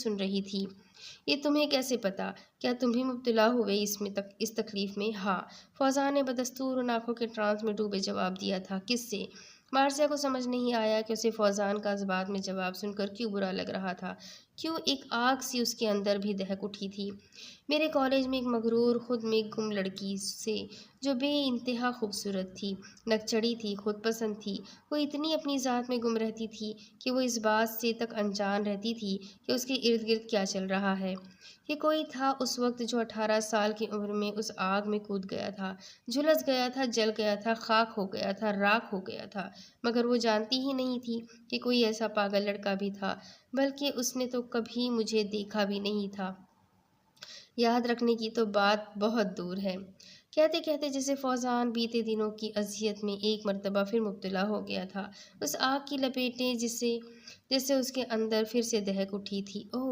سن رہی تھی۔ یہ تمہیں کیسے پتا؟ کیا تم بھی مبتلا ہوئے اس تکلیف میں؟ ہاں، فوزان نے بدستور ان آنکھوں کے ٹرانس میں ڈوبے جواب دیا تھا۔ کس سے؟ مارثیہ کو سمجھ نہیں آیا کہ اسے فوزان کا اس بات میں جواب سن کر کیوں برا لگ رہا تھا، کیوں ایک آگ سی اس کے اندر بھی دہک اٹھی تھی۔ میرے کالج میں ایک مغرور خود میں گم لڑکی سے، جو بے انتہا خوبصورت تھی، نکچڑی تھی، خود پسند تھی، وہ اتنی اپنی ذات میں گم رہتی تھی کہ وہ اس بات سے تک انجان رہتی تھی کہ اس کے ارد گرد کیا چل رہا ہے۔ یہ کوئی تھا اس وقت جو 18 سال کی عمر میں اس آگ میں کود گیا تھا، جھلس گیا تھا، جل گیا تھا، خاک ہو گیا تھا، راکھ ہو گیا تھا، مگر وہ جانتی ہی نہیں تھی کہ کوئی ایسا پاگل لڑکا بھی تھا، بلکہ اس نے تو کبھی مجھے دیکھا بھی نہیں تھا۔ یاد رکھنے کی تو بات بہت دور ہے۔ کہتے کہتے جیسے فوزان بیتے دنوں کی اذیت میں ایک مرتبہ پھر مبتلا ہو گیا تھا، اس آگ کی لپیٹیں جیسے اس کے اندر پھر سے دہک اٹھی تھی۔ اوہ!